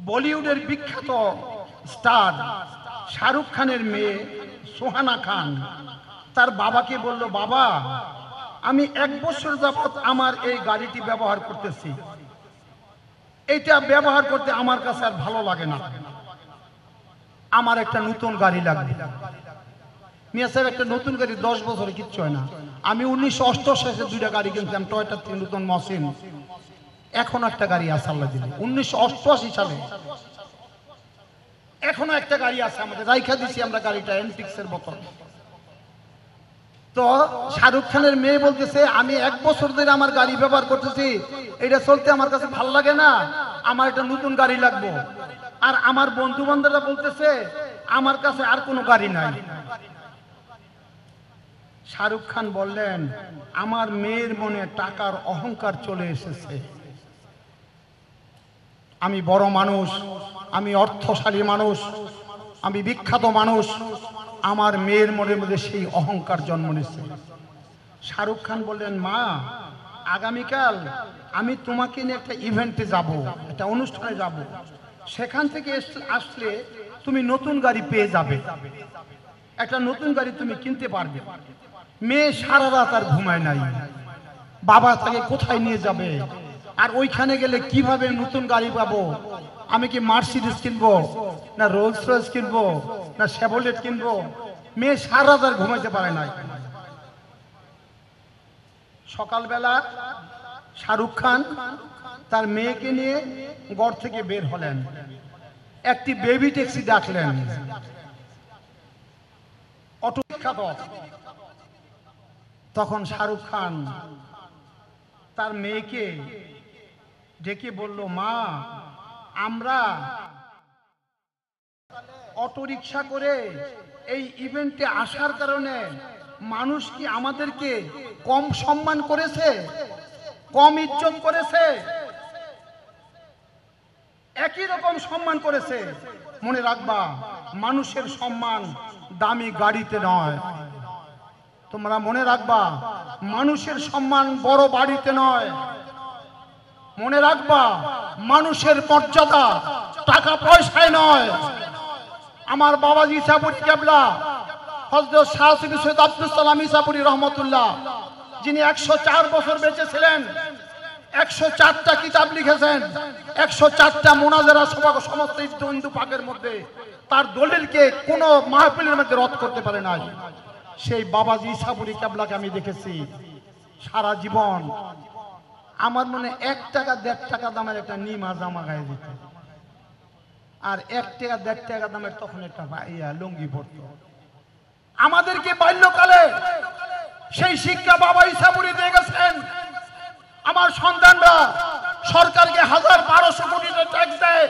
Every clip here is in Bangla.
বলিউডের বিখ্যাত স্টার শাহরুখ খানের মেয়ে সোহানা খান তার বাবাকে বলল, বাবা আমি 1 বছর যাবত আমার এই গাড়িটি ব্যবহার করতেছি, এটা ব্যবহার করতে আমার কাছে আর ভালো লাগে না, আমার একটা নতুন গাড়ি লাগবে। মিয়া সাহেব, একটা নতুন গাড়ি 10 বছরে কিচ্ছু হয় না। আমি 1988 2টা গাড়ি কিনছিলাম, টয়োটা নতুন মসিন, এখনো একটা গাড়ি আছে আল্লাহ দিলে 1988 সালে এখনো একটা গাড়ি আছে আমাদের, রাইখা দিছি আমরা গাড়িটা এন্টিক্সের বোতল। তো শাহরুখ খানের মেয়ে বলতেছে, আমি 1 বছর ধরে আমার গাড়ি ব্যবহার করতেছি, এটা চলতে আমার কাছে ভালো লাগে না, আমার একটা নতুন গাড়ি লাগবে। আর আমার বন্ধু বান্ধবরা বলতেছে আমার কাছে আর কোনো গাড়ি নাই। শাহরুখ খান বললেন, আমার মেয়ের মনে টাকার অহংকার চলে এসেছে, আমি বড় মানুষ, আমি অর্থশালী মানুষ, আমি বিখ্যাত মানুষ, আমার মেয়ের মনের মধ্যে সেই অহংকার জন্ম নিচ্ছে। শাহরুখ খান বললেন, মা আগামীকাল আমি তোমাকে নিয়ে একটা ইভেন্টে যাব, একটা অনুষ্ঠানে যাব, সেখান থেকে আসলে তুমি নতুন গাড়ি পেয়ে যাবে, একটা নতুন গাড়ি তুমি কিনতে পারবে। মেয়ে সারা রাত আর ঘুমায় নাই, বাবা তাকে কোথায় নিয়ে যাবে, আর ওইখানে গেলে কিভাবে নতুন গাড়ি পাবো, আমি কি মার্সিডিজ কিনবো না রোলস রয়েস কিনবো না শেভরলেট কিনবো, মেয়ে সারা রাত আর ঘুমাইতে পারে নাই। সকালবেলা শাহরুখ খান তার মেয়েকে নিয়ে ঘর থেকে বের হলেন, একটি বেবি ট্যাক্সি ডাকলেন, অটো বিখ্যাত। তখন শাহরুখ খান তার মেয়েকে ডেকে বলল, মা আমরা অটো রিক্সা করে এই ইভেন্টে আসার কারণে মানুষ কি আমাদেরকে কম সম্মান করেছে, কম ইজ্জত করেছে, একই রকম সম্মান করেছে? মনে রাখবা, মানুষের সম্মান দামি গাড়িতে নয়, তোমরা মনে রাখবা, মানুষের সম্মান বড় বাড়িতে নয়, মনে রাখবা মানুষের মর্যাদা টাকা পয়সায় নয়। আমার বাবাজি ইসাপুরী কেবলা হযরত শাহ সৈয়দ আব্দুল সালাম ইসাপুরী রহমতুল্লাহ, যিনি 104 বছর বেঁচে ছিলেন, 104টা কিতাব লিখেছেন, 104টা মুনাজারা সভা সমস্ত হিন্দু পাকের মধ্যে, তার দলিলকে কোনো মাহফিলের মধ্যে রদ করতে পারে নাই। সেই বাবাজি ইসাপুরী কেবলাকে আমি দেখেছি সারা জীবন আমার মনে 1 টাকা 1.5 টাকা দামের একটা নিমা জামা গায়ে দিত, আর 1 টাকা 1.5 টাকা দামের তখন একটা লুঙ্গি পরত। আমাদেরকে বাল্যকালে সেই শিক্ষা বাবা ইসাপুরী দিয়ে গেছেন। আমার সন্তানরা সরকারকে 1000-1200 কোটি ট্যাক্স দেয়,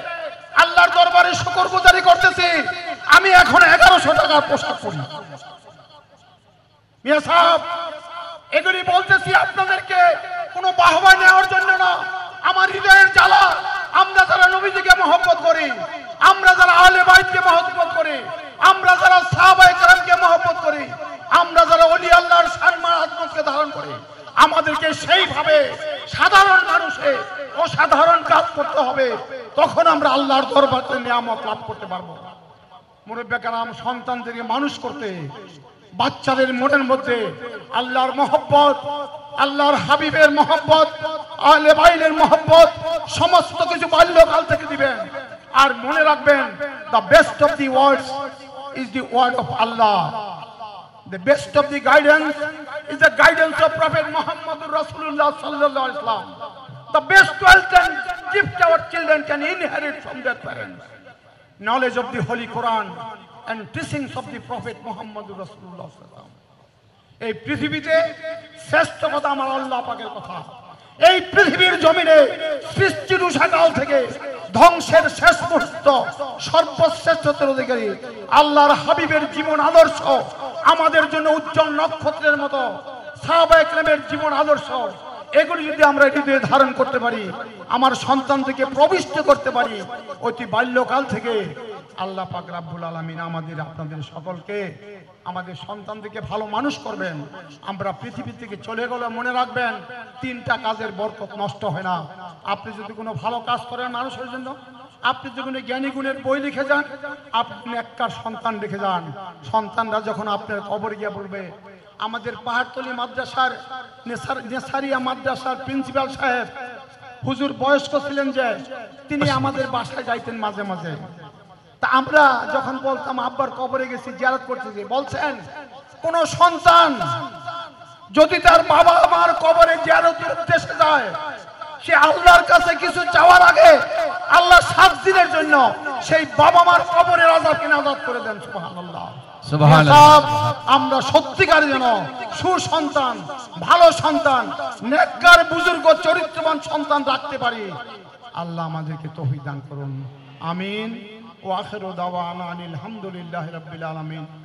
আল্লাহর দরবারে শুকরগুজারি করতেছি, আমি এখন 1100 টাকার পোশাক পরি। মিয়া সাহেব, এগুলি বলতেছি আপনাদেরকে কোনো বাহবা নেওয়ার জন্য না, আমার হৃদয়ের জ্বালা। আমরা যারা নবীজিকে মহব্বত করি, আমরা যারা আহলে বাইতকে মহব্বত করি, আমরা যারা সাহাবায়ে কেরামকে মহব্বত করি, আমরা যারা ওলি আল্লাহর সম্মান আত্মকে ধারণ করি, আমাদেরকে সেইভাবে সাধারণ মানুষে অসাধারণ কাজ করতে হবে, তখন আমরা আল্লাহর দরবারে নিয়ামত লাভ করতে পারবো। মুরব্বি কেরাম সন্তানদেরকে মানুষ করতে, বাচ্চাদের মনের মধ্যে আল্লাহর মহব্বত, আল্লাহর হাবিবের মহব্বত, আহলে বাইতের মহব্বত সমস্ত কিছু বাল্যকাল থেকে দিবেন। আর মনে রাখবেন, the best of the words is the word of Allah, the best of the guidance is the guidance of Prophet Muhammadur Rasulullah sallallahu alaihi wasallam. The best wealth and gift our children can inherit from their parents, knowledge of the Holy Quran and teachings of the Prophet Muhammadur Rasulullah sallallahu alaihi wasallam. এই পৃথিবীতে শ্রেষ্ঠ কথা আমার আল্লাহ পাকের কথা। এই পৃথিবীর জমিনে সৃষ্টির উষাকাল থেকে ধ্বংসের শেষ মুহূর্ত সর্বশ্রেষ্ঠতার অধিকারী আল্লাহর হাবিবের জীবন আদর্শ আমাদের জন্য উজ্জ্বল নক্ষত্রের মতো। সাহাবায়ে কেরামের জীবন আদর্শ, এগুলি যদি আমরা হৃদয়ে ধারণ করতে পারি, আমার সন্তানদেরকে প্রবিষ্ট করতে পারি, অতি বাল্যকাল থেকে আল্লাহ পাক রব্বুল আলামিন আমাদের আপনাদের সকলকে আমাদের সন্তানদেরকে ভালো মানুষ করবেন। আমরা পৃথিবী থেকে চলে গেলে মনে রাখবেন, 3টা কাজের বরকত নষ্ট হয় না। আপনি যদি কোনো ভালো কাজ করেন মানুষের জন্য, আপনি যখন জ্ঞানী গুণের বই লিখে যান, আপনি নেককার সন্তান রেখে যান। সন্তানরা যখন আপনার কবরে গিয়ে বলবে, আমাদের পাহাড়তলি মাদ্রাসার নেসারিয়া মাদ্রাসার প্রিন্সিপাল সাহেব হুজুর বয়স্ক ছিলেন যে, তিনি আমাদের বাসায় যাইতেন মাঝে মাঝে। তা আমরা যখন বলতাম আব্বার কবরে গেছি, জিয়ারত করতেছি, বলছেন কোন সন্তান যদি তার বাবা মার কবরে জিয়ারতের উদ্দেশ্যে যায়, সে আল্লাহর কাছে কিছু চাওয়ার আগে আল্লাহ 7 দিনের জন্য সেই বাবা মার কবরের আযাবকে নাজাত করে দেন। সুবহানাল্লাহ, সুবহানাল্লাহ। আমরা সত্যিকার যেন সুসন্তান, ভালো সন্তান, নেককার বুজুর্গ চরিত্রবান সন্তান রাখতে পারি। আল্লাহ আমাদেরকে তৌফিক দান করুন। আমিন। ওয়া আখিরু দাওয়ানা আনিল হামদুলিল্লাহি রাব্বিল আলামিন।